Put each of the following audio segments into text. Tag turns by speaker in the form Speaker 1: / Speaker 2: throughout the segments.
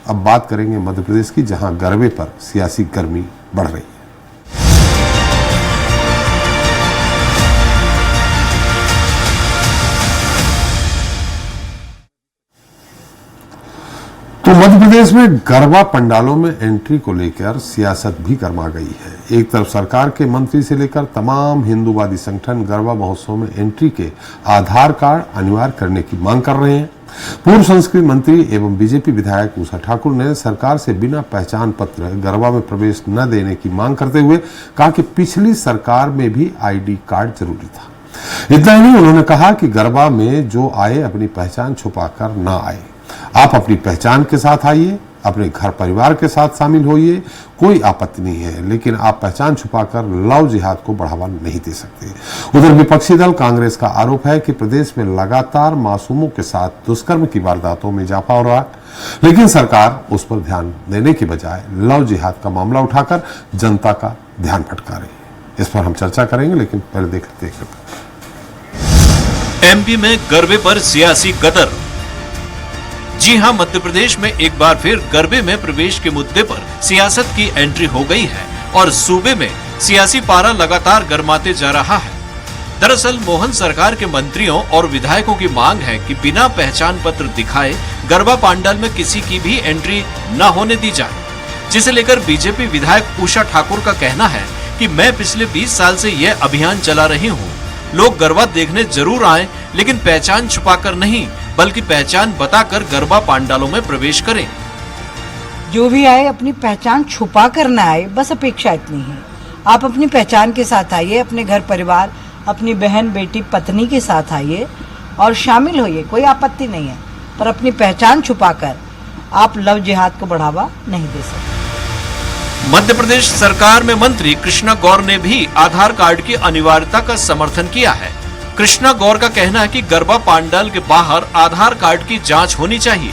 Speaker 1: अब बात करेंगे मध्य प्रदेश की, जहां गरबे पर सियासी गर्मी बढ़ रही है। तो मध्य प्रदेश में गरबा पंडालों में एंट्री को लेकर सियासत भी गर्मा गई है। एक तरफ सरकार के मंत्री से लेकर तमाम हिंदूवादी संगठन गरबा महोत्सव में एंट्री के आधार कार्ड अनिवार्य करने की मांग कर रहे हैं। पूर्व संस्कृति मंत्री एवं बीजेपी विधायक उषा ठाकुर ने सरकार से बिना पहचान पत्र गरबा में प्रवेश न देने की मांग करते हुए कहा कि पिछली सरकार में भी आईडी कार्ड जरूरी था। इतना ही नहीं, उन्होंने कहा कि गरबा में जो आए अपनी पहचान छुपाकर न आए। आप अपनी पहचान के साथ आइए, अपने घर परिवार के साथ शामिल होइए, कोई आपत्ति नहीं है, लेकिन आप पहचान छुपाकर लव जिहाद को बढ़ावा नहीं दे सकते। उधर विपक्षी दल कांग्रेस का आरोप है कि प्रदेश में लगातार मासूमों के साथ दुष्कर्म की वारदातों में इजाफा हो रहा है, लेकिन सरकार उस पर ध्यान देने की बजाय लव जिहाद का मामला उठाकर जनता का ध्यान भटका रही है। इस पर हम चर्चा करेंगे, लेकिन पहले देख लेते हैं।
Speaker 2: एमपी में गरबे पर सियासी गदर। जी हां, मध्य प्रदेश में एक बार फिर गरबे में प्रवेश के मुद्दे पर सियासत की एंट्री हो गई है और सूबे में सियासी पारा लगातार गरमाते जा रहा है। दरअसल मोहन सरकार के मंत्रियों और विधायकों की मांग है कि बिना पहचान पत्र दिखाए गरबा पंडाल में किसी की भी एंट्री न होने दी जाए, जिसे लेकर बीजेपी विधायक उषा ठाकुर का कहना है कि मैं पिछले 20 साल से यह अभियान चला रही हूँ। लोग गरबा देखने जरूर आए, लेकिन पहचान छुपाकर नहीं, बल्कि पहचान बताकर गरबा पंडालों में प्रवेश करें।
Speaker 3: जो भी आए अपनी पहचान छुपा कर न आए, बस अपेक्षा इतनी है। आप अपनी पहचान के साथ आइए, अपने घर परिवार, अपनी बहन बेटी पत्नी के साथ आइए और शामिल होइए, कोई आपत्ति नहीं है, पर अपनी पहचान छुपाकर आप लव जिहाद को बढ़ावा नहीं दे सकते।
Speaker 2: मध्य प्रदेश सरकार में मंत्री कृष्णा गौर ने भी आधार कार्ड की अनिवार्यता का समर्थन किया है। कृष्णा गौर का कहना है कि गरबा पंडाल के बाहर आधार कार्ड की जांच होनी चाहिए।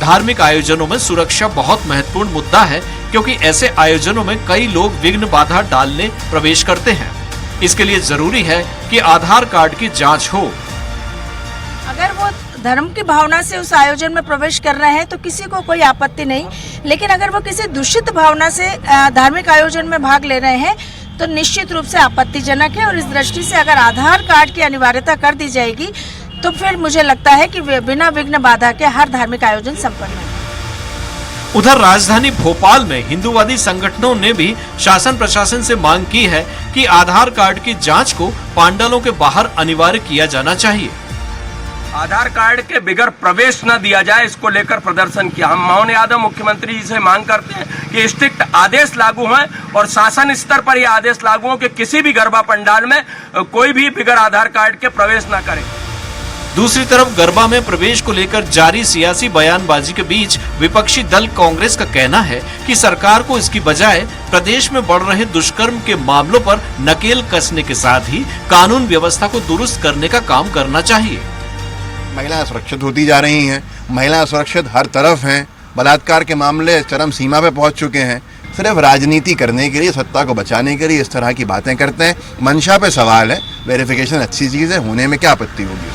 Speaker 2: धार्मिक आयोजनों में सुरक्षा बहुत महत्वपूर्ण मुद्दा है, क्योंकि ऐसे आयोजनों में कई लोग विघ्न बाधा डालने प्रवेश करते हैं। इसके लिए जरूरी है कि आधार कार्ड की जांच हो।
Speaker 4: अगर वो धर्म की भावना से उस आयोजन में प्रवेश कर रहे हैं तो किसी को कोई आपत्ति नहीं, लेकिन अगर वो किसी दूषित भावना से धार्मिक आयोजन में भाग ले रहे हैं तो निश्चित रूप से आपत्तिजनक है। और इस दृष्टि से अगर आधार कार्ड की अनिवार्यता कर दी जाएगी तो फिर मुझे लगता है कि बिना विघ्न बाधा के हर धार्मिक आयोजन संपन्न है।
Speaker 2: उधर राजधानी भोपाल में हिंदूवादी संगठनों ने भी शासन प्रशासन से मांग की है कि आधार कार्ड की जांच को पंडालों के बाहर अनिवार्य किया जाना चाहिए।
Speaker 5: आधार कार्ड के बिगैर प्रवेश न दिया जाए, इसको लेकर प्रदर्शन किया। हम मोहन यादव मुख्यमंत्री जी से मांग करते हैं कि स्ट्रिक्ट आदेश लागू हों और शासन स्तर पर यह आदेश लागू हो कि किसी भी गरबा पंडाल में कोई भी बिगैर आधार कार्ड के प्रवेश न करे।
Speaker 2: दूसरी तरफ गरबा में प्रवेश को लेकर जारी सियासी बयानबाजी के बीच विपक्षी दल कांग्रेस का कहना है कि सरकार को इसकी बजाय प्रदेश में बढ़ रहे दुष्कर्म के मामलों पर नकेल कसने के साथ ही कानून व्यवस्था को दुरुस्त करने का काम करना चाहिए।
Speaker 6: महिलाएं सुरक्षित होती जा रही हैं, महिलाएं सुरक्षित हर तरफ हैं, बलात्कार के मामले चरम सीमा पे पहुंच चुके हैं। सिर्फ राजनीति करने के लिए, सत्ता को बचाने के लिए इस तरह की बातें करते हैं। मंशा पे सवाल है, वेरिफिकेशन अच्छी चीज है, होने में क्या आपत्ति होगी।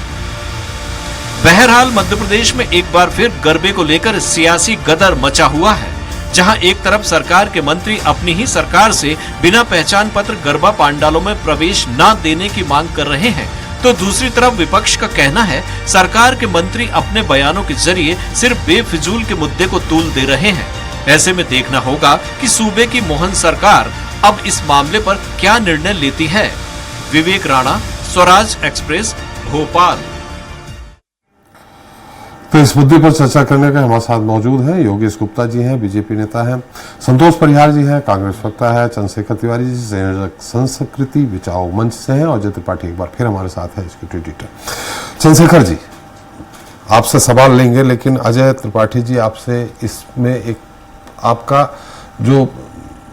Speaker 2: बहरहाल मध्य प्रदेश में एक बार फिर गरबे को लेकर सियासी गदर मचा हुआ है, जहां एक तरफ सरकार के मंत्री अपनी ही सरकार से बिना पहचान पत्र गरबा पंडालों में प्रवेश न देने की मांग कर रहे हैं, तो दूसरी तरफ विपक्ष का कहना है सरकार के मंत्री अपने बयानों के जरिए सिर्फ बेफिजूल के मुद्दे को तूल दे रहे हैं। ऐसे में देखना होगा कि सूबे की मोहन सरकार अब इस मामले पर क्या निर्णय लेती है। विवेक राणा, स्वराज एक्सप्रेस, भोपाल।
Speaker 1: तो इस मुद्दे पर चर्चा करने का हमारे साथ मौजूद हैं योगेश गुप्ता जी हैं, बीजेपी नेता हैं, संतोष परिहार जी हैं, कांग्रेस वक्ता है, चंद्रशेखर तिवारी जी संयोजक संस्कृति बचाओ मंच से हैं और अजय त्रिपाठी एक बार फिर हमारे साथ है, इसके एडिटर। चंद्रशेखर जी, आपसे सवाल लेंगे, लेकिन अजय त्रिपाठी जी आपसे इसमें एक आपका जो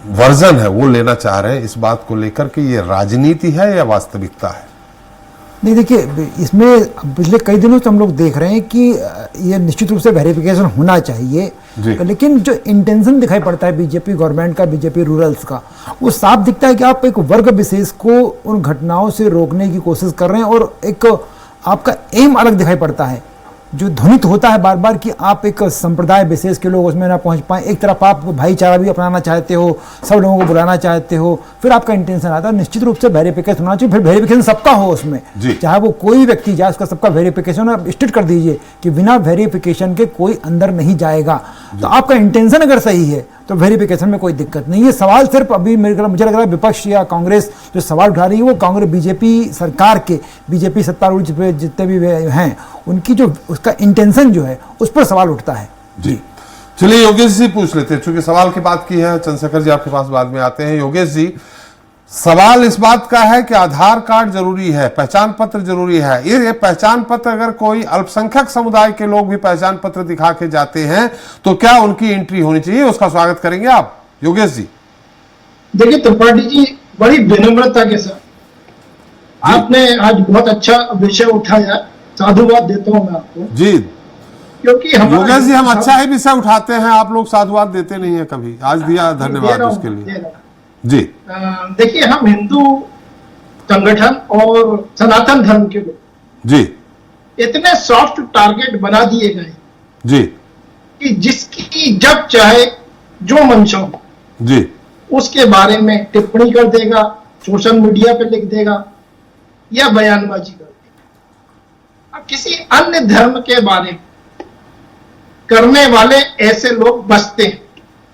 Speaker 1: वर्जन है वो लेना चाह रहे हैं इस बात को लेकर कि ये राजनीति है या वास्तविकता है।
Speaker 7: नहीं, देखिए, इसमें पिछले कई दिनों से हम लोग देख रहे हैं कि ये निश्चित रूप से वेरिफिकेशन होना चाहिए, लेकिन जो इंटेंशन दिखाई पड़ता है बीजेपी गवर्नमेंट का, बीजेपी रूरल्स का, वो साफ दिखता है कि आप एक वर्ग विशेष को उन घटनाओं से रोकने की कोशिश कर रहे हैं और एक आपका एम अलग दिखाई पड़ता है। जो ध्वनित होता है बार बार कि आप एक संप्रदाय विशेष के लोग उसमें ना पहुंच पाए, एक तरफ आप भाईचारा भी अपनाना चाहते हो, सब लोगों को बुलाना चाहते हो, फिर आपका इंटेंशन आता है, निश्चित रूप से वेरिफिकेशन होना चाहिए, फिर वेरिफिकेशन सबका हो उसमें, चाहे वो कोई व्यक्ति जाए उसका सबका वेरिफिकेशन आप स्टेट कर दीजिए कि बिना वेरिफिकेशन के कोई अंदर नहीं जाएगा। तो आपका इंटेंशन अगर सही है तो वेरिफिकेशन में कोई दिक्कत नहीं है। सवाल सिर्फ अभी मुझे लग रहा है विपक्ष या कांग्रेस जो सवाल उठा रही है वो कांग्रेस बीजेपी सरकार के, बीजेपी सत्तारूढ़ जितने भी हैं उनकी जो उसका इंटेंशन जो है उस पर सवाल उठता है।
Speaker 1: जी चलिए योगेश जी पूछ लेते हैं, चूंकि सवाल की बात की है। चंद्रशेखर जी आपके पास बाद में आते हैं। योगेश जी, सवाल इस बात का है कि आधार कार्ड जरूरी है, पहचान पत्र जरूरी है। ये पहचान पत्र अगर कोई अल्पसंख्यक समुदाय के लोग भी पहचान पत्र दिखा के जाते हैं तो क्या उनकी एंट्री होनी चाहिए? उसका स्वागत करेंगे आप योगेश जी।
Speaker 8: देखिए त्रिपाठी जी, बड़ी विनम्रता के साथ आपने आज बहुत अच्छा विषय उठाया, साधुवाद देता हूं मैं आपको
Speaker 1: जी।
Speaker 8: क्योंकि
Speaker 1: योगेश जी, हम अच्छा ही विषय उठाते हैं, आप लोग साधुवाद देते नहीं है कभी। आज दिया, धन्यवाद उसके लिए जी।
Speaker 8: देखिए, हम हिंदू संगठन और सनातन धर्म के लोग
Speaker 1: जी
Speaker 8: इतने सॉफ्ट टारगेट बना दिए गए
Speaker 1: जी
Speaker 8: कि जिसकी जब चाहे जो मंशा हो
Speaker 1: जी
Speaker 8: उसके बारे में टिप्पणी कर देगा, सोशल मीडिया पे लिख देगा या बयानबाजी कर देगा। अब किसी अन्य धर्म के बारे में करने वाले ऐसे लोग बचते हैं।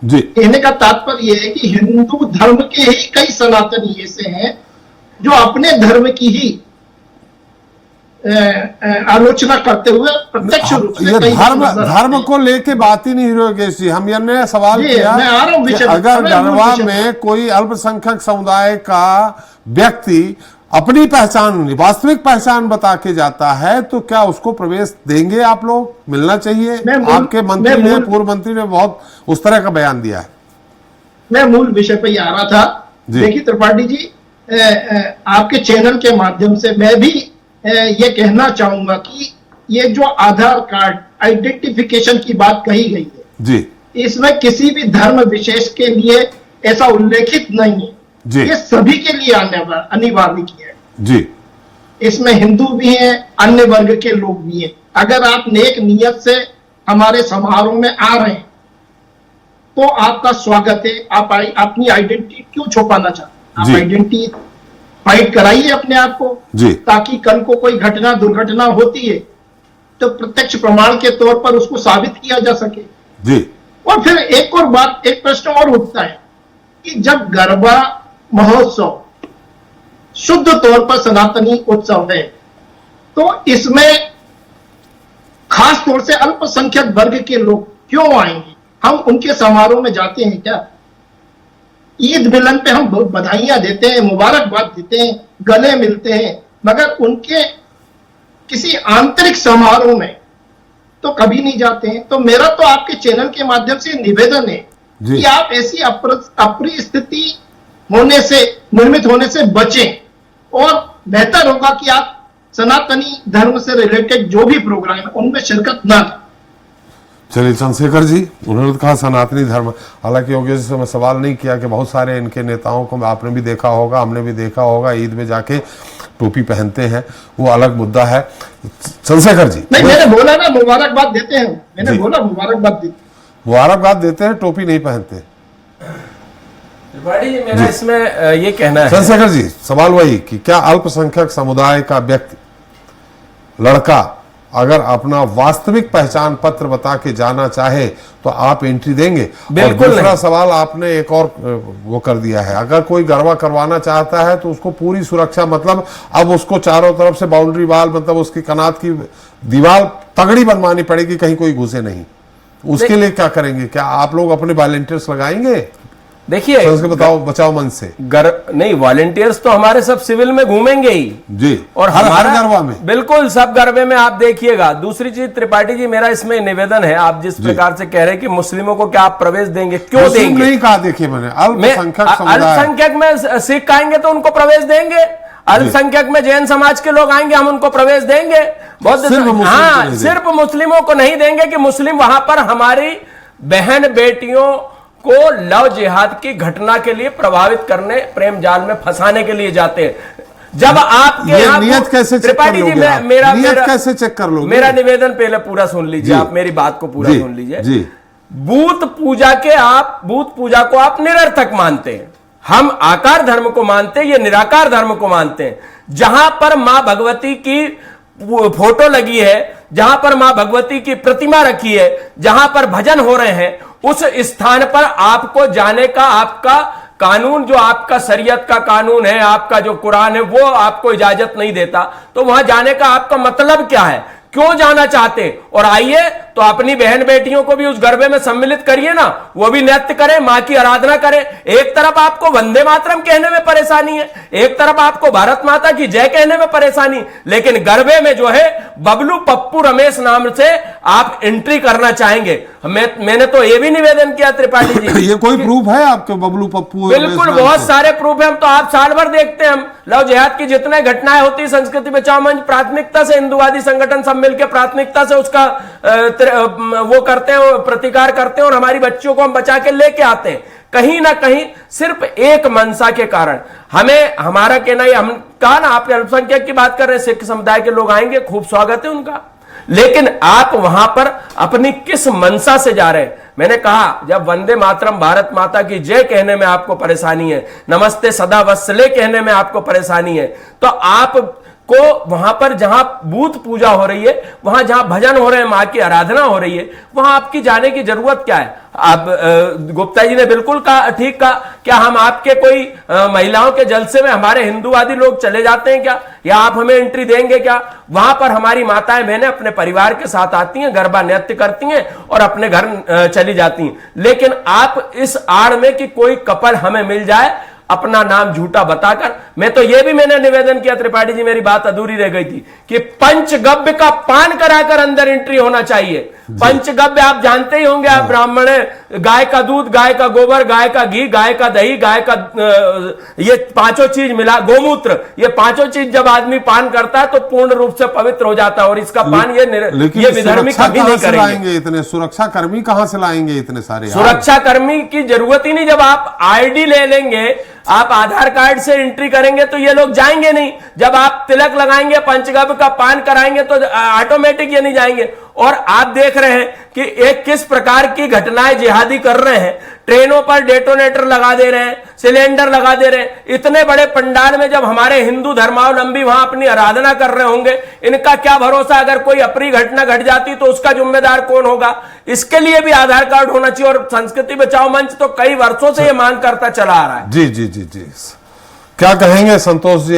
Speaker 1: जी।
Speaker 8: कहने का तात्पर्य यह है कि हिंदू धर्म के ही कई सनातनी ऐसे हैं जो अपने धर्म की ही आलोचना करते हुए प्रत्यक्ष रूप से
Speaker 1: धर्म को लेके बात ही नहीं योगेश जी। हम ये सवाल किया कि अगर गढ़वा में कोई अल्पसंख्यक समुदाय का व्यक्ति अपनी पहचान, वास्तविक पहचान बता के जाता है तो क्या उसको प्रवेश देंगे आप लोग? मिलना चाहिए? आपके मंत्री ने, पूर्व मंत्री ने बहुत उस तरह का बयान दिया है।
Speaker 8: मैं मूल विषय पे ही आ रहा था। देखिए त्रिपाठी जी, आपके चैनल के माध्यम से मैं भी ये कहना चाहूंगा कि ये जो आधार कार्ड आइडेंटिफिकेशन की बात कही गई है
Speaker 1: जी,
Speaker 8: इसमें किसी भी धर्म विशेष के लिए ऐसा उल्लेखित नहीं है जी। ये सभी के लिए अनिवार्य किया है जी। इसमें हिंदू भी हैं, अन्य वर्ग के लोग भी हैं। अगर आप नेक नियत से हमारे समारोह में आ रहे हैं तो आपका स्वागत है। आप अपनी आइडेंटिटी क्यों छुपाना चाहते हैं? आप आइडेंटिटी फाइट कराइए अपने आप को जी, ताकि कल को कोई घटना दुर्घटना होती है तो प्रत्यक्ष प्रमाण के तौर पर उसको साबित किया जा सके जी। और फिर एक और बात, एक प्रश्न और उठता है कि जब गरबा महोत्सव शुद्ध तौर पर सनातनी उत्सव है तो इसमें खास तौर से अल्पसंख्यक वर्ग के लोग क्यों आएंगे? हम उनके समारोह में जाते हैं क्या? ईद मिलन पे हम बधाइयां देते हैं, मुबारकबाद देते हैं, गले मिलते हैं, मगर उनके किसी आंतरिक समारोह में तो कभी नहीं जाते हैं। तो मेरा तो आपके चैनल के माध्यम से निवेदन है कि आप ऐसी अप्रिय स्थिति होने से, निर्मित होने से बचें और बेहतर होगा कि आप सनातनी धर्म से रिलेटेड जो भी प्रोग्राम है उनमें शिरकत ना करें।
Speaker 1: चलिए चंद्रशेखर जी, उन्होंने तो कहा सनातनी धर्म, हालांकि योगेश जी से मैं सवाल नहीं किया कि बहुत सारे इनके नेताओं को आपने भी देखा होगा, हमने भी देखा होगा, ईद में जाके टोपी पहनते हैं, वो अलग मुद्दा है। चंद्रशेखर जी,
Speaker 8: नहीं, मैंने बोला ना मुबारकबाद देते हैं, मैंने बोला मुबारकबाद देते हैं, टोपी नहीं पहनते।
Speaker 5: मेरा इसमें ये कहना है
Speaker 1: चंद्रशेखर जी, सवाल वही कि क्या अल्पसंख्यक समुदाय का व्यक्ति, लड़का अगर अपना वास्तविक पहचान पत्र बता के जाना चाहे तो आप एंट्री देंगे?
Speaker 5: बिल्कुल।
Speaker 1: दूसरा सवाल आपने एक और वो कर दिया है, अगर कोई गरबा करवाना चाहता है तो उसको पूरी सुरक्षा, मतलब अब उसको चारों तरफ से बाउंड्री वाल, मतलब उसकी कनात की दीवार तगड़ी बनवानी पड़ेगी, कहीं कोई घुसे नहीं। उसके लिए क्या करेंगे? क्या आप लोग अपने वॉलंटियर्स लगाएंगे?
Speaker 5: देखिए,
Speaker 1: बताओ, बचाओ मन से।
Speaker 5: नहीं, वॉलंटियर्स तो हमारे सब सिविल में घूमेंगे ही
Speaker 1: जी,
Speaker 5: और
Speaker 1: हर गरबा में,
Speaker 5: बिल्कुल सब गरबे में आप देखिएगा। दूसरी चीज त्रिपाठी जी, मेरा इसमें निवेदन है, आप जिस प्रकार से कह रहे हैं कि मुस्लिमों को क्या आप प्रवेश देंगे, क्यों देंगे?
Speaker 1: नहीं कहा, देखिए मैंने
Speaker 5: अल्पसंख्यक में सिख आएंगे तो उनको प्रवेश देंगे, अल्पसंख्यक में जैन समाज के लोग आएंगे हम उनको प्रवेश देंगे। हाँ, सिर्फ मुस्लिमों को नहीं देंगे कि मुस्लिम वहां पर हमारी बहन बेटियों को लव जिहाद की घटना के लिए प्रभावित करने, प्रेम जाल में फंसाने के लिए जाते हैं। जब आपके
Speaker 1: ये
Speaker 5: यहाँ
Speaker 1: नियत कैसे चेक कर
Speaker 5: त्रिपाठी जी,
Speaker 1: लोगे आप? नियत कैसे चेक कर लोगे?
Speaker 5: मेरा निवेदन पहले पूरा सुन लीजिए, आप मेरी बात को पूरा सुन लीजिए जी। बूथ पूजा को आप निरर्थक मानते हैं, हम आकार धर्म को मानते हैं, ये निराकार धर्म को मानते हैं। जहां पर मां भगवती की फोटो लगी है, जहां पर मां भगवती की प्रतिमा रखी है, जहां पर भजन हो रहे हैं, उस स्थान पर आपको जाने का आपका कानून, जो आपका शरीयत का कानून है, आपका जो कुरान है, वो आपको इजाजत नहीं देता। तो वहां जाने का आपका मतलब क्या है, क्यों जाना चाहते? और आइए तो अपनी बहन बेटियों को भी उस गरबे में सम्मिलित करिए ना, वो भी नृत्य करें, मां की आराधना करें। एक तरफ आपको वंदे मातरम कहने में परेशानी है, एक तरफ आपको भारत माता की जय कहने में परेशानी, लेकिन गरबे में जो है बबलू पप्पू रमेश नाम से आप एंट्री करना चाहेंगे। मैंने तो ये भी निवेदन किया त्रिपाठी जी,
Speaker 1: ये कोई प्रूफ है आपके बबलू पप्पू?
Speaker 5: बिल्कुल, बहुत सारे प्रूफ है। हम तो आप साल भर देखते हैं, हम लव जिहाद की जितने घटनाएं होती, संस्कृति बचाओ मंच प्राथमिकता से, हिंदुवादी संगठन सब मिलकर प्राथमिकता से उसका वो करते हैं, प्रतिकार करते हैं, और हमारी बच्चियों को हम बचा के लेके आते हैं। कहीं ना कहीं सिर्फ एक मनसा के कारण हमें, हमारा कहना है, हम कहा ना, आप अल्पसंख्यक की बात कर रहे हैं, सिख समुदाय के लोग आएंगे, खूब स्वागत है उनका, लेकिन आप वहां पर अपनी किस मनसा से जा रहे हैं? मैंने कहा, जब वंदे मातरम भारत माता की जय कहने में आपको परेशानी है, नमस्ते सदा वत्सले कहने में आपको परेशानी है, तो आप को वहां पर जहां बूथ पूजा हो रही है, वहां जहां भजन हो रहे हैं, मां की आराधना हो रही है, वहां आपकी जाने की जरूरत क्या है? आप गुप्ता जी ने बिल्कुल कहा, ठीक कहा, क्या हम आपके कोई महिलाओं के जलसे में हमारे हिंदूवादी लोग चले जाते हैं क्या, या आप हमें एंट्री देंगे क्या? वहां पर हमारी माताएं बहनें अपने परिवार के साथ आती हैं, गरबा नृत्य करती हैं और अपने घर चली जाती हैं। लेकिन आप इस आड़ में कि कोई कपल हमें मिल जाए अपना नाम झूठा बताकर, मैं तो यह भी मैंने निवेदन किया त्रिपाठी जी, मेरी बात अधूरी रह गई थी, कि पंचगव्य का पान कराकर अंदर एंट्री होना चाहिए। पंचगव्य आप जानते ही होंगे, आप ब्राह्मण, गाय का दूध, गाय का गोबर, गाय का घी, गाय का दही, गाय का ये पांचों चीज मिला, गोमूत्र, ये पांचों चीज जब आदमी पान करता है तो पूर्ण रूप से पवित्र हो जाता है, और इसका पान ये विधर्मी कभी नहीं करेंगे।
Speaker 1: इतने सुरक्षा कर्मी कहां से लाएंगे इतने सारे?
Speaker 5: सुरक्षा कर्मी की जरूरत ही नहीं, जब आप आईडी ले लेंगे, आप आधार कार्ड से एंट्री करेंगे तो ये लोग जाएंगे नहीं। जब आप तिलक लगाएंगे, पंचगव्य का पान कराएंगे तो ऑटोमेटिक ये नहीं जाएंगे। और आप देख रहे हैं कि एक किस प्रकार की घटनाएं जिहादी कर रहे हैं, ट्रेनों पर डेटोनेटर लगा दे रहे हैं, सिलेंडर लगा दे रहे हैं। इतने बड़े पंडाल में जब हमारे हिंदू धर्मावलंबी वहां अपनी आराधना कर रहे होंगे, इनका क्या भरोसा, अगर कोई अप्रिय घटना घट जाती तो उसका जिम्मेदार कौन होगा? इसके लिए भी आधार कार्ड होना चाहिए, और संस्कृति बचाओ मंच तो कई वर्षों से ये मांग करता चला आ रहा है।
Speaker 1: जी जी जी जी, क्या कहेंगे संतोष जी?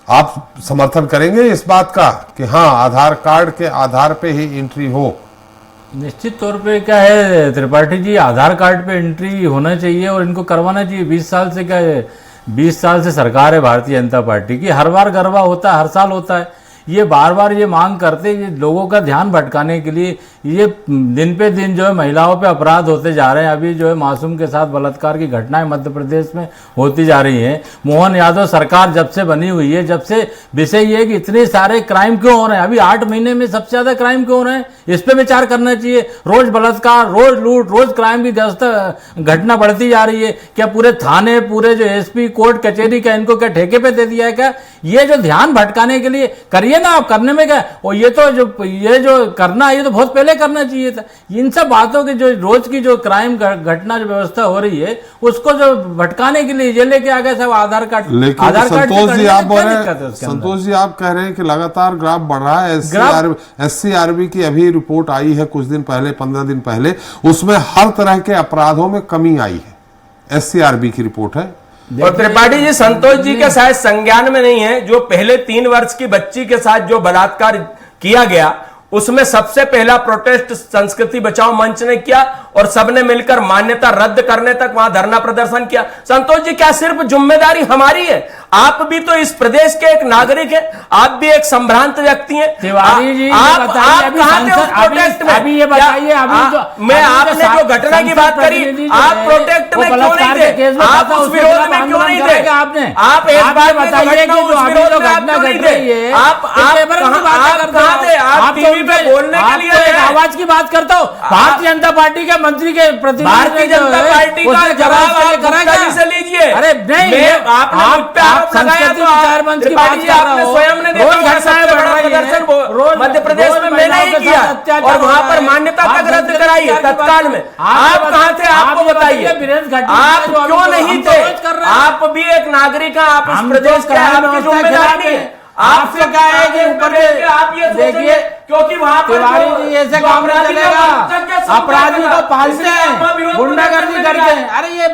Speaker 1: आप समर्थन करेंगे इस बात का कि हाँ, आधार कार्ड के आधार पे ही एंट्री हो?
Speaker 9: निश्चित तौर पे क्या है त्रिपाठी जी, आधार कार्ड पे एंट्री होना चाहिए और इनको करवाना चाहिए। 20 साल से क्या है, 20 साल से सरकार है भारतीय जनता पार्टी की, हर बार गरबा होता है, हर साल होता है। ये बार बार ये मांग करते, ये लोगों का ध्यान भटकाने के लिए, ये दिन पे दिन जो है महिलाओं पे अपराध होते जा रहे हैं। अभी जो है मासूम के साथ बलात्कार की घटनाएं मध्य प्रदेश में होती जा रही हैं। मोहन यादव सरकार जब से बनी हुई है, जब से विषय ये है कि इतने सारे क्राइम क्यों हो रहे हैं, अभी 8 महीने में सबसे ज्यादा क्राइम क्यों हो रहे हैं, इस पे विचार करना चाहिए। रोज बलात्कार, रोज लूट, रोज क्राइम की घटना बढ़ती जा रही है। क्या पूरे थाने, पूरे जो एसपी, कोर्ट कचहरी का इनको क्या ठेके पे दे दिया है क्या? ये जो ध्यान भटकाने के लिए करिए ना, आप करने में क्या, और ये जो करना है, ये तो बहुत पहले करना चाहिए था। इन सब बातों की, जो रोज की जो क्राइम घटना जो व्यवस्था हो रही है, उसको जो भटकाने के लिए ये लेके आ गए सब आधार कार्ड।
Speaker 1: लेकिन
Speaker 9: आधार कार्ड
Speaker 1: संतोष जी आप कह रहे हैं कि लगातार ग्राफ बढ़ रहा है। SCRB की अभी रिपोर्ट आई है कुछ दिन पहले, 15 दिन पहले, उसमें हर तरह के अपराधों में कमी आई है। SCRB की रिपोर्ट है।
Speaker 5: और त्रिपाठी जी, संतोष जी के शायद संज्ञान में नहीं है, जो पहले 3 वर्ष की बच्ची के साथ जो बलात्कार किया गया, उसमें सबसे पहला प्रोटेस्ट संस्कृति बचाओ मंच ने किया, और सबने मिलकर मान्यता रद्द करने तक वहां धरना प्रदर्शन किया। संतोष जी, क्या सिर्फ जिम्मेदारी हमारी है? आप भी तो इस प्रदेश के एक नागरिक हैं, आप भी एक संभ्रांत व्यक्ति हैं।
Speaker 9: तिवारी जी,
Speaker 5: आप कहां थे उस प्रोटेस्ट में?
Speaker 9: अभी ये बताइए,
Speaker 5: मैं आपने जो घटना की बात करी, आप प्रोटेक्ट में क्यों नहीं थे? आप उस विरोध में क्यों नहीं थे? आप एक बात बताइए कि उस विरोध में आप क्यों नहीं थे? आप कहाँ थे? आप टीवी पे बोलने के लिए
Speaker 9: आवाज की बात करता हूँ। भारतीय जनता पार्टी के मंत्री के प्रतिनिधि
Speaker 5: भारतीय जनता पार्टी का जवाब आप गुप्ता जी से लीजिए।
Speaker 9: अरे नहीं, आप संस्कृति विचार मंच की बात कर रहे हो।
Speaker 5: स्वयं ने प्रदर्शन मध्य प्रदेश में मैंने ही किया और वहां पर मान्यता तक रद्द कराई है तत्काल में। आप कहाँ थे? आपको बताइए, आप क्यों नहीं थे? आप भी एक नागरिक हैं, आप इस प्रदेश के, आपकी जिम्मेदारी है। आपसे क्या है कि ऊपर आप ये देखिए, क्योंकि वहां पर
Speaker 9: तिवारी जी ऐसे काम नहीं चलेगा। अपराधी को पालते हैं, गुंडागर्दी करते हैं। अरे ये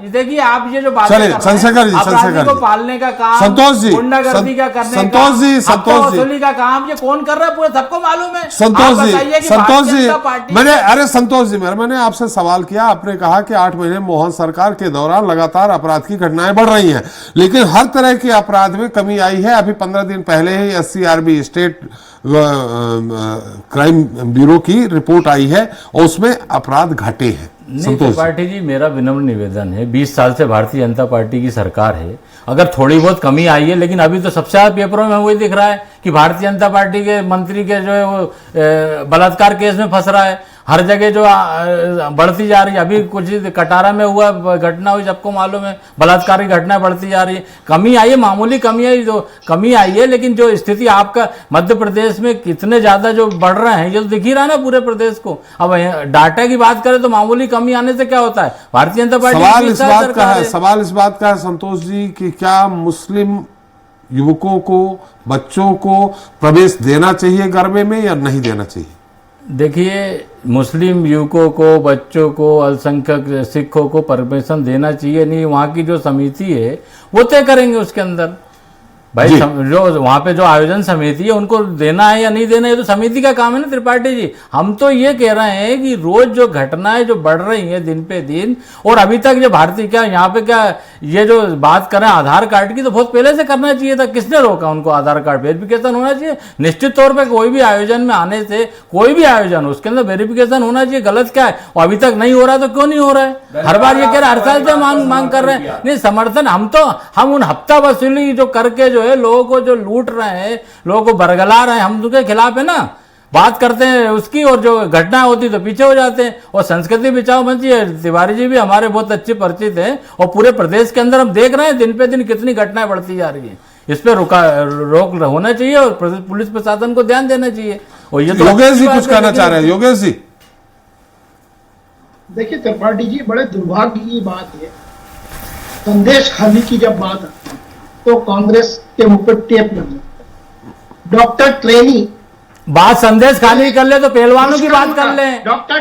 Speaker 9: देखिए, आप ये जो बात
Speaker 1: चलिए चंद्रशेखर जी,
Speaker 9: अपराधी को पालने का काम,
Speaker 1: संतोष जी,
Speaker 9: गुंडागर्दी का करने
Speaker 1: संतोष जी, संतोष जी
Speaker 9: का काम ये कौन कर रहा है? पूरे सबको मालूम है।
Speaker 1: संतोष जी, संतोष जी मैंने आपसे सवाल किया, आपने कहा कि 8 महीने मोहन सरकार के दौरान लगातार अपराध की घटनाएं बढ़ रही हैं, लेकिन हर तरह के अपराध में कमी आई है। अभी 15 दिन पहले ही SCRB स्टेट क्राइम ब्यूरो की रिपोर्ट आई है और उसमें अपराध घटे हैं।
Speaker 9: संतोष पार्टी जी, मेरा विनम्र निवेदन है, 20 साल से भारतीय जनता पार्टी की सरकार है, अगर थोड़ी बहुत कमी आई है, लेकिन अभी तो सबसे ज्यादा पेपरों में वही दिख रहा है कि भारतीय जनता पार्टी के मंत्री के जो है वो बलात्कार केस में फंस रहा है। हर जगह जो बढ़ती जा रही है, अभी कुछ कटारा में हुआ घटना हुई, सबको मालूम है, बलात्कार की घटना बढ़ती जा रही है। कमी आई है, मामूली कमी आई, जो कमी आई है, लेकिन जो स्थिति आपका मध्य प्रदेश में कितने ज्यादा जो बढ़ रहे हैं, ये तो दिख ही रहा है ना पूरे प्रदेश को। अब डाटा की बात करें तो मामूली कमी आने से क्या होता है? भारतीय जनता पार्टी
Speaker 1: सवाल इस बात का है संतोष जी कि क्या मुस्लिम युवकों को, बच्चों को प्रवेश देना चाहिए गरबे में या नहीं देना चाहिए?
Speaker 9: देखिए, मुस्लिम युवकों को, बच्चों को, अल्पसंख्यक सिखों को परमिशन देना चाहिए नहीं, वहाँ की जो समिति है वो तय करेंगे उसके अंदर। भाई जो वहाँ पे जो आयोजन समिति है उनको देना है या नहीं देना है, ये तो समिति का काम है ना त्रिपाठी जी। हम तो ये कह रहे हैं कि रोज जो घटनाएं जो बढ़ रही हैं दिन पे दिन, और अभी तक जो भारतीय क्या यहाँ पे क्या ये जो बात करें आधार कार्ड की, तो बहुत पहले से करना चाहिए था। किसने रोका उनको? आधार कार्ड वेरिफिकेशन होना चाहिए निश्चित तौर पर। कोई भी आयोजन में आने से, कोई भी आयोजन उसके अंदर वेरिफिकेशन होना चाहिए। गलत क्या है? और अभी तक नहीं हो रहा तो क्यों नहीं हो रहा है? हर बार ये कह रहे हैं, हर साल से मांग कर रहे हैं। नहीं, समर्थन हम उन हफ्ता वसूली जो करके जो है लोगों को जो लूट रहे हैं, लोगों को बरगला रहे हैं, हम उनके खिलाफ है ना। बात करते हैं उसकी, और जो घटना होती तो पीछे हो जाते हैं। और संस्कृति बचाओ मंच, तिवारी जी भी हमारे बहुत अच्छे परिचित हैं, और पूरे प्रदेश के अंदर हम देख रहे हैं दिन पे दिन कितनी घटनाएं बढ़ती जा रही है। इस पे रोक होना चाहिए और पुलिस प्रशासन को ध्यान देना चाहिए। और ये तो
Speaker 1: योगेश जी कुछ कहना चाह रहे हैं। योगेश जी,
Speaker 8: देखिए त्रिपाठी जी, बड़े दुर्भाग्य की बात है, संदेश खाली की जब बात आती है तो कांग्रेस के मुंह पर टेप लग जाता है। डॉक्टर ट्रेनी
Speaker 9: बात संदेश खाली कर ले तो पहलवानों की बात कर ले,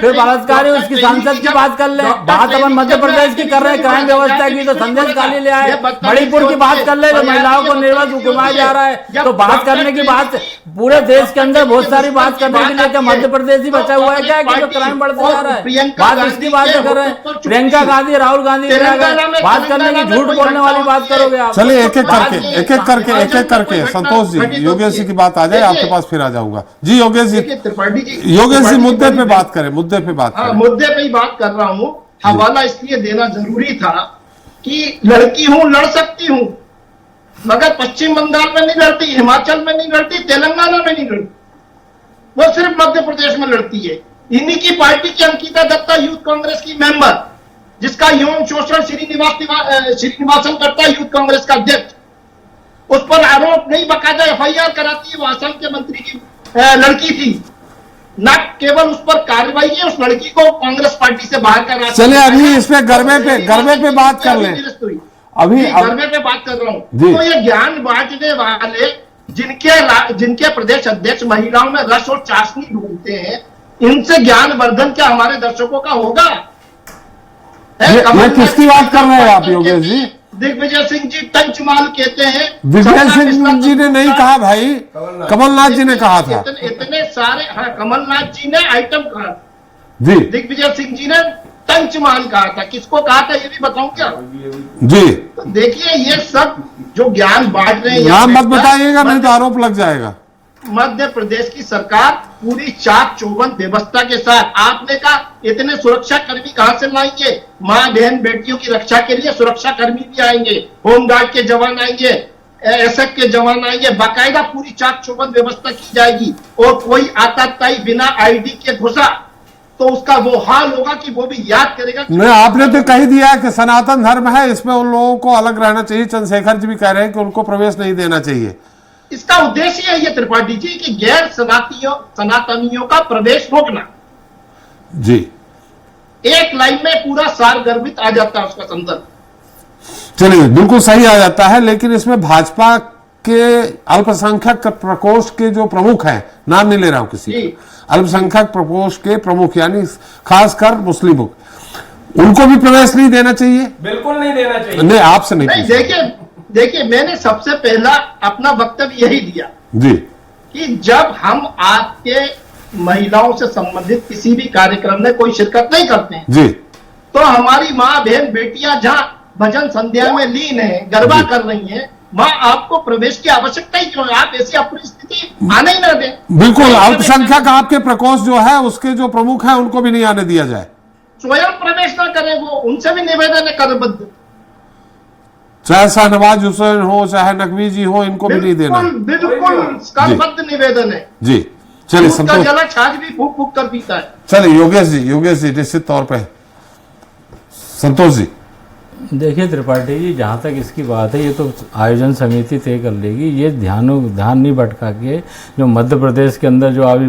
Speaker 9: फिर बलात्कारी उसकी सांसद की बात कर ले। बात अपन मध्य प्रदेश की कर रहे हैं, क्राइम व्यवस्था की, तो संदेश खाली ले आए। मणिपुर की बात कर ले, जो महिलाओं को निर्वस्त्र घुमाया जा रहा है, तो बात करने की बात पूरे देश के अंदर बहुत सारी बात करने के लिए। क्या मध्य प्रदेश ही बचा हुआ है क्या कि जो क्राइम बढ़ता जा रहा है? बात इसकी बात कर रहे हैं। प्रियंका गांधी, राहुल गांधी बात करने की, झूठ बोलने वाली बात करोगे आप?
Speaker 1: चलिए एक एक करके संतोष जी, योगेश जी की बात आ जाए, आपके पास फिर आ जाऊंगा। जी योगेश जी,
Speaker 8: त्रिपाठी जी,
Speaker 1: योगेश जी मुद्दे पे बात करें, मुद्दे पे बात करें।
Speaker 8: मुद्दे पे ही बात कर रहा हूँ। हवाला इसलिए देना जरूरी था कि लड़की हूं, लड़ सकती हूं, मगर पश्चिम बंगाल में नहीं लड़ती, हिमाचल में नहीं लड़ती, तेलंगाना में नहीं लड़ती, वो सिर्फ मध्य प्रदेश में लड़ती है। इन्हीं की पार्टी की अंकिता दत्ता यूथ कांग्रेस की मेंबर, जिसका यौन शोषण श्रीनिवासन करता है, यूथ कांग्रेस का अध्यक्ष, उस पर आरोप नहीं, बकायदा FIR कराती है। वो असम के मंत्री की लड़की थी, न केवल उस पर कार्रवाई है, उस लड़की को कांग्रेस पार्टी से बाहर करा।
Speaker 1: चलिए अभी इस पे गरबे पे बात कर लें। अभी
Speaker 8: गरबे पे बात कर रहा हूँ। तो ये ज्ञान बांटने वाले जिनके प्रदेश अध्यक्ष महिलाओं में रस और चाशनी ढूंढते हैं, इनसे ज्ञान वर्धन क्या हमारे दर्शकों का होगा?
Speaker 1: ये किसकी बात कर रहे हैं आप योगेश जी?
Speaker 8: दिग्विजय सिंह जी टंचमाल कहते हैं।
Speaker 1: दिग्विजय सिंह जी ने नहीं कहा भाई, कमलनाथ जी ने कहा था।
Speaker 8: इतने सारे, हाँ कमलनाथ जी ने आइटम कहा
Speaker 1: जी,
Speaker 8: दिग्विजय सिंह जी ने टंचमाल कहा था। किसको कहा था ये भी बताऊं क्या?
Speaker 1: जी
Speaker 8: तो देखिए, ये सब जो ज्ञान बांट रहे हैं,
Speaker 1: नाम मत बताइएगा नहीं तो आरोप लग जाएगा।
Speaker 8: मध्य प्रदेश की सरकार पूरी चाक चौबंद व्यवस्था के साथ, आपने कहा इतने सुरक्षा कर्मी कहां से लाएंगे? मां बहन बेटियों की रक्षा के लिए सुरक्षा कर्मी भी आएंगे, होमगार्ड के जवान आएंगे, एसएफ के जवान आएंगे, बाकायदा पूरी चाक चौबंद व्यवस्था की जाएगी। और कोई आतताई बिना आईडी के घुसा तो उसका वो हाल होगा कि वो भी याद करेगा।
Speaker 1: नहीं, आपने तो कह दिया है कि सनातन धर्म है, इसमें उन लोगों को अलग रहना चाहिए। चंद्रशेखर जी भी कह रहे हैं कि उनको प्रवेश नहीं देना चाहिए।
Speaker 8: इसका उद्देश्य है ये त्रिपाठी जी कि गैर सनातनियों का प्रवेश रोकना।
Speaker 1: जी,
Speaker 8: एक लाइन में पूरा सारगर्भित आ जाता है उसका संदर्भ।
Speaker 1: चलिए, बिल्कुल सही आ जाता है। लेकिन इसमें भाजपा के अल्पसंख्यक प्रकोष्ठ के जो प्रमुख हैं, नाम नहीं ले रहा हूं किसी का, अल्पसंख्यक प्रकोष्ठ के प्रमुख यानी खासकर मुस्लिमों, उनको भी प्रवेश नहीं देना चाहिए।
Speaker 5: बिल्कुल नहीं देना चाहिए।
Speaker 1: नहीं, आपसे नहीं।
Speaker 8: देखिए मैंने सबसे पहला अपना वक्तव्य यही दिया
Speaker 1: जी
Speaker 8: कि जब हम आपके महिलाओं से संबंधित किसी भी कार्यक्रम में कोई शिरकत नहीं करते हैं
Speaker 1: जी,
Speaker 8: तो हमारी माँ बहन बेटियां जहां भजन संध्या में लीन है, गरबा कर रही हैं, माँ आपको प्रवेश की आवश्यकता ही क्यों है? आप ऐसी अपरिस्थिति आने ही ना दें।
Speaker 1: बिल्कुल, अल्पसंख्यक आपके प्रकोष्ठ जो है उसके जो प्रमुख हैं उनको भी नहीं आने दिया जाए।
Speaker 8: स्वयं प्रवेश ना करें, वो उनसे भी निवेदन है करबद्ध,
Speaker 1: चाहे शाहनवाज हुसैन हो चाहे नकवी जी हो, इनको भी नहीं देना।
Speaker 8: बिल्कुल करबद्ध निवेदन है
Speaker 1: जी। चलिए,
Speaker 8: उसका
Speaker 1: संतोष,
Speaker 8: जला छाछ भी फूक फूक कर पीता है।
Speaker 1: चलिए योगेश जी निश्चित तौर पे। संतोष जी,
Speaker 9: देखिए त्रिपाठी जी, जहाँ तक इसकी बात है ये तो आयोजन समिति तय कर लेगी। ये ध्यान नहीं भटका के जो मध्य प्रदेश के अंदर जो अभी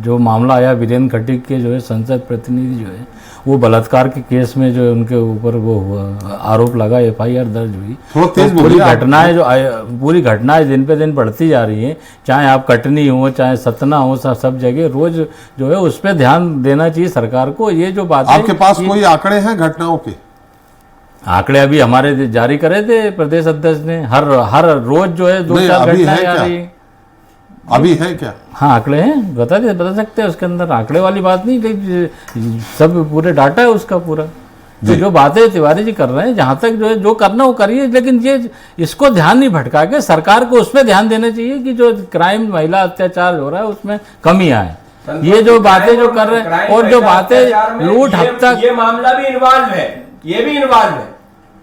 Speaker 9: जो मामला आया वीरेंद्र खटीक के जो है संसद प्रतिनिधि जो है वो बलात्कार के केस में जो उनके ऊपर वो आरोप लगा, एफआईआर दर्ज हुई, तो पूरी घटनाएं दिन पे दिन बढ़ती जा रही हैं। चाहे आप कटनी हो चाहे सतना हो, सब जगह रोज जो है उस पर ध्यान देना चाहिए सरकार को। ये जो बात
Speaker 1: आपके पास कोई आंकड़े हैं घटनाओं के?
Speaker 9: आंकड़े अभी हमारे जारी करे थे प्रदेश अध्यक्ष ने। हर रोज जो है 2-4 घटनाएं आ रही है।
Speaker 1: अभी है क्या?
Speaker 9: हाँ, आंकड़े हैं, बता सकते हैं उसके अंदर। आंकड़े वाली बात नहीं, सब पूरे डाटा है उसका पूरा। तो जो बातें तिवारी जी कर रहे हैं, जहां तक जो है जो करना वो करिए, लेकिन ये इसको ध्यान नहीं भटका के सरकार को उस पर ध्यान देना चाहिए कि जो क्राइम, महिला अत्याचार हो रहा है उसमें कमी आए। ये जो बातें जो कर रहे हैं और जो बातें लूट हत्या,
Speaker 5: ये मामला भी इन्वॉल्व है, ये भी इन्वॉल्व है।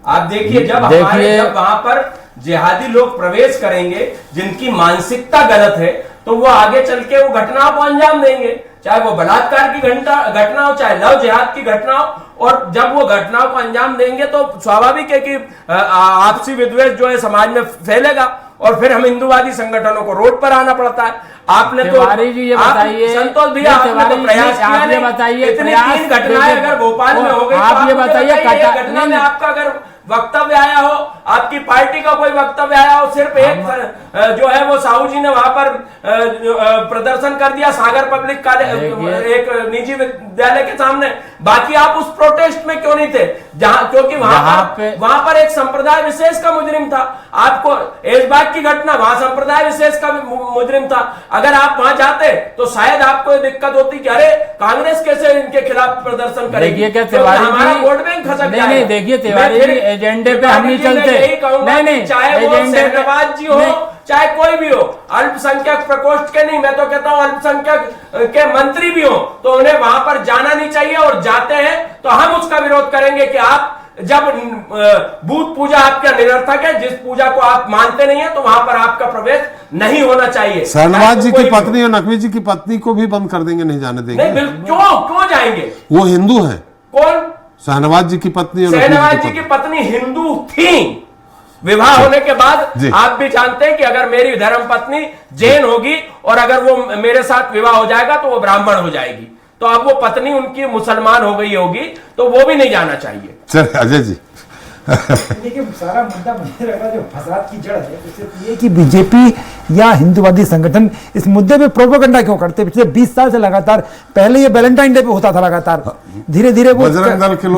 Speaker 5: आप देखिए, जब वहां पर जिहादी लोग प्रवेश करेंगे जिनकी मानसिकता गलत है, तो वो आगे चल के वो घटनाओं को अंजाम देंगे, चाहे वो बलात्कार की घटना हो चाहे लव जिहाद की घटना हो। और जब वो घटनाओं को अंजाम देंगे तो स्वाभाविक है कि आपसी विद्वेष जो है समाज में फैलेगा और फिर हम हिंदूवादी संगठनों को रोड पर आना पड़ता है। आपने तो
Speaker 9: ये बताइए
Speaker 5: संतोष भैया, आपने तो प्रयास किया नहीं।
Speaker 9: बताइए,
Speaker 5: इतनी 3 घटनाएं अगर भोपाल में हो गई,
Speaker 9: आप ये बताइए
Speaker 5: घटना में आपका अगर वक्तव्य आया हो, आपकी पार्टी का कोई वक्तव्य आया हो, सिर्फ एक जो है वो साहू जी ने वहां पर प्रदर्शन कर दिया सागर पब्लिक एक निजी विद्यालय के सामने, बाकी आप उस प्रोटेस्ट में क्यों नहीं थे? क्योंकि वहां पर एक संप्रदाय विशेष का मुजरिम था। आपको ऐशबाग की घटना, वहां संप्रदाय विशेष का मुजरिम था। अगर आप वहां जाते तो शायद आपको ये दिक्कत होती कि अरे कांग्रेस कैसे इनके खिलाफ प्रदर्शन करेगी, हमारा वोट बैंक खसक जाएगा।
Speaker 9: नहीं, देखिए तिवारी जी, एजेंडे पे हम नहीं चलते। नहीं,
Speaker 5: चाहे वो शहनवाज जी हो चाहे कोई भी हो, अल्पसंख्यक प्रकोष्ठ के नहीं, मैं तो कहता हूं अल्पसंख्यक के मंत्री भी हो, तो उन्हें वहां पर जाना नहीं चाहिए। और जाते हैं तो हम उसका विरोध करेंगे कि आप जब बूथ पूजा आपका निरर्थक है, जिस पूजा को आप मानते नहीं है, तो वहां पर आपका प्रवेश नहीं होना चाहिए।
Speaker 1: शहनवाज जी की पत्नी और नकवी जी की पत्नी को भी बंद कर देंगे, नहीं जाने देंगे।
Speaker 5: नहीं, क्यों जाएंगे?
Speaker 1: वो हिंदू हैं।
Speaker 5: कौन?
Speaker 1: शहनवाज जी की पत्नी और
Speaker 5: शहनवाज जी की पत्नी हिंदू थी। विवाह होने के बाद आप भी जानते हैं कि अगर मेरी धर्म पत्नी जैन होगी और अगर वो मेरे साथ विवाह हो जाएगा तो वो ब्राह्मण हो जाएगी, तो अब वो पत्नी उनकी मुसलमान हो गई होगी, तो वो भी नहीं जाना चाहिए।
Speaker 1: चलिए अजय जी,
Speaker 7: देखिए सारा मुद्दा बने रहा जो फसाद की जड़ है, ये कि बीजेपी या हिंदूवादी संगठन इस मुद्दे पे प्रोपेगेंडा क्यों करते? पिछले 20 साल से लगातार, पहले ये वैलेंटाइन डे पे होता था लगातार, धीरे धीरे वो
Speaker 1: बजरंग दल के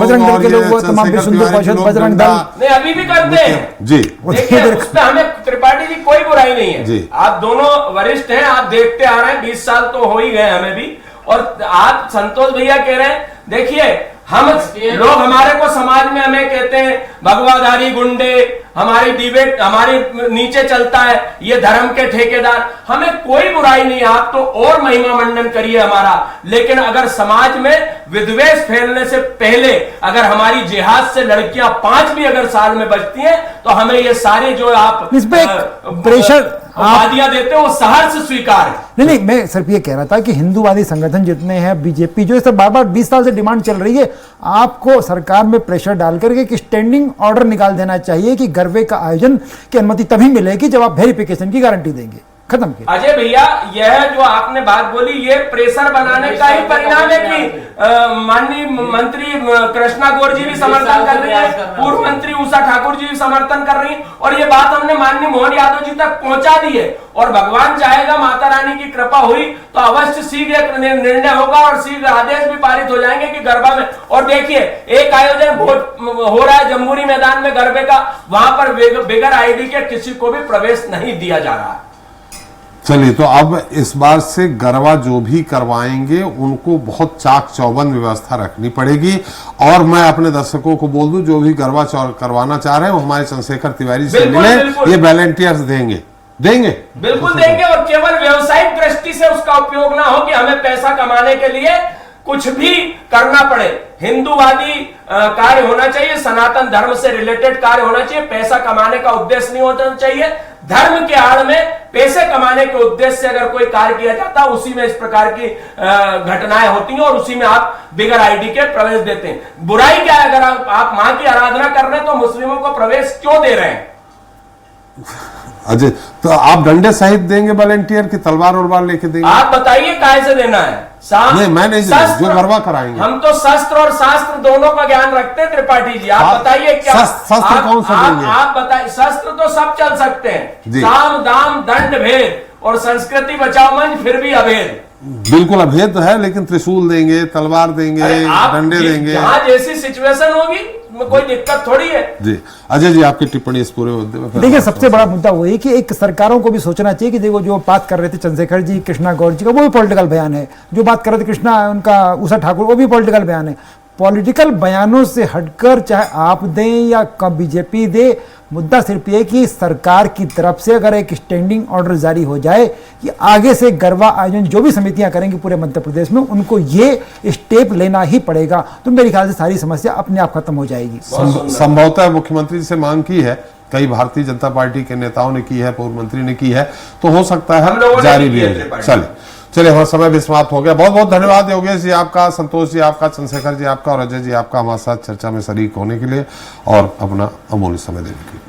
Speaker 1: लोग,
Speaker 7: तमाम विश्व हिंदू परिषद, बजरंग दल
Speaker 5: नहीं अभी भी करते हैं
Speaker 1: जी।
Speaker 5: देखिए उसमें हमें त्रिपाठी जी कोई बुराई नहीं है, आप दोनों वरिष्ठ हैं, आप देखते आ रहे हैं, 20 साल तो हो ही गए हमें भी। और आप संतोष भैया कह रहे हैं, देखिए हम लोग, हमारे को समाज में हमें कहते हैं भगवाधारी गुंडे, हमारी डिबेट हमारे नीचे चलता है, ये धर्म के ठेकेदार, हमें कोई बुराई नहीं, आप तो और महिमा मंडन करिए हमारा, लेकिन अगर समाज में विद्वेष फैलने से पहले अगर हमारी जिहाद से लड़कियां 5 भी अगर साल में बचती हैं तो हमें ये सारे जो आप
Speaker 7: प्रेशर
Speaker 5: वादियां देते हो वो सहर्ष स्वीकार है।
Speaker 7: नहीं, मैं सिर्फ ये कह रहा था कि हिंदूवादी संगठन जितने हैं, बीजेपी जो इस बार 20 साल से डिमांड चल रही है, आपको सरकार में प्रेशर डाल करके कि स्टैंडिंग ऑर्डर निकाल देना चाहिए कि गरबे का आयोजन की अनुमति तभी मिलेगी जब आप वेरिफिकेशन की गारंटी देंगे। खत्म किया।
Speaker 5: अजय भैया, यह जो आपने बात बोली ये प्रेशर बनाने का ही परिणाम है कि माननीय मंत्री कृष्णा गौर जी भी समर्थन कर रही है, पूर्व मंत्री उषा ठाकुर जी भी समर्थन कर रही है, और ये बात हमने माननीय मोहन यादव जी तक पहुंचा दी है। और भगवान चाहेगा, माता रानी की कृपा हुई तो अवश्य शीघ्र एक निर्णय होगा और शीघ्र आदेश भी पारित हो जाएंगे कि गरबा में। और देखिए, एक आयोजन हो रहा है जम्बूरी मैदान में गरबे का, वहां पर बगैर आईडी के किसी को भी प्रवेश नहीं दिया जा रहा है।
Speaker 1: चलिए, तो अब इस बार से गरबा जो भी करवाएंगे उनको बहुत चाक चौबंद व्यवस्था रखनी पड़ेगी। और मैं अपने दर्शकों को बोल दूं, जो भी गरबा करवाना चाह रहे हैं वो हमारे चंद्रशेखर तिवारी से मिले, ये वॉलंटियर्स देंगे
Speaker 5: बिल्कुल देंगे, और केवल व्यवसायिक दृष्टि से उसका उपयोग ना हो कि हमें पैसा कमाने के लिए कुछ भी करना पड़े। हिंदूवादी कार्य होना चाहिए, सनातन धर्म से रिलेटेड कार्य होना चाहिए, पैसा कमाने का उद्देश्य नहीं होना चाहिए। धर्म के आड़ में पैसे कमाने के उद्देश्य से अगर कोई कार्य किया जाता है, उसी में इस प्रकार की घटनाएं होती हैं और उसी में आप बिगर आईडी के प्रवेश देते हैं। बुराई क्या है? अगर आप मां की आराधना कर रहे हैं तो मुस्लिमों को प्रवेश क्यों दे रहे हैं?
Speaker 1: अजय, तो आप डंडे सहित देंगे वॉलंटियर की तलवार और लेके देंगे?
Speaker 5: आप बताइए काहे से देना है?
Speaker 1: नहीं, मैं नहीं, जो गरबा कराएंगे।
Speaker 5: हम तो शस्त्र और शास्त्र दोनों का ज्ञान रखते हैं त्रिपाठी जी। आप बताइए क्या
Speaker 1: शस्त्र कौन सा देंगे?
Speaker 5: आप बताइए। शस्त्र तो सब चल सकते हैं, साम दाम दंड भेद, और संस्कृति बचाओ मंच फिर भी अभेद।
Speaker 1: बिल्कुल अभेद है, लेकिन त्रिशूल देंगे, तलवार देंगे, डंडे देंगे।
Speaker 5: जहां जैसी सिचुएशन होगी कोई दिक्कत थोड़ी है।
Speaker 1: जी अजय जी, आपकी टिप्पणी इस पूरे मुद्दे में?
Speaker 7: देखिए, सबसे बड़ा मुद्दा वही कि एक सरकारों को भी सोचना चाहिए कि देखो, जो बात कर रहे थे चंद्रशेखर जी, कृष्णा गौर जी का, वो भी पॉलिटिकल बयान है। जो बात कर रहे थे कृष्णा उनका उषा ठाकुर, वो भी पॉलिटिकल बयान है। पॉलिटिकल बयानों से हटकर चाहे आप दें या बीजेपी दे, मुद्दा सिर्फ ये कि सरकार की तरफ से अगर एक स्टैंडिंग ऑर्डर जारी हो जाए कि आगे से गरबा आयोजन जो भी समितियां करेंगी पूरे मध्य प्रदेश में, उनको ये स्टेप लेना ही पड़ेगा, तो मेरे ख्याल से सारी समस्या अपने आप खत्म हो जाएगी।
Speaker 1: संभवतः मुख्यमंत्री से मांग की है, कई भारतीय जनता पार्टी के नेताओं ने की है, पूर्व मंत्री ने की है, तो हो सकता है जारी भी है। चलिए, हमारा समय भी समाप्त हो गया। बहुत बहुत धन्यवाद योगेश जी आपका, संतोष जी आपका, चंद्रशेखर जी आपका और अजय जी आपका हमारे साथ चर्चा में शरीक होने के लिए और अपना अमूल्य समय देने के लिए।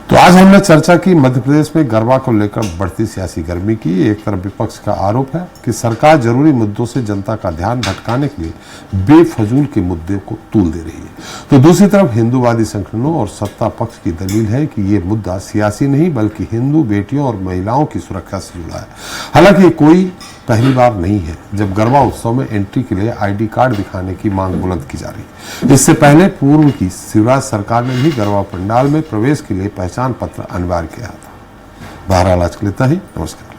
Speaker 1: तो आज हमने चर्चा की मध्य प्रदेश में गरबा को लेकर बढ़ती सियासी गर्मी की। एक तरफ विपक्ष का आरोप है कि सरकार जरूरी मुद्दों से जनता का ध्यान भटकाने के लिए बेफजूल के मुद्दे को तूल दे रही है, तो दूसरी तरफ हिंदूवादी संगठनों और सत्ता पक्ष की दलील है कि ये मुद्दा सियासी नहीं बल्कि हिंदू बेटियों और महिलाओं की सुरक्षा से जुड़ा है। हालांकि कोई पहली बार नहीं है जब गरबा उत्सव में एंट्री के लिए आईडी कार्ड दिखाने की मांग बुलंद की जा रही है। इससे पहले पूर्व की शिवराज सरकार ने भी गरबा पंडाल में प्रवेश के लिए पहचान पत्र अनिवार्य किया था। बहरहाल आज के लिए इतना ही। नमस्कार।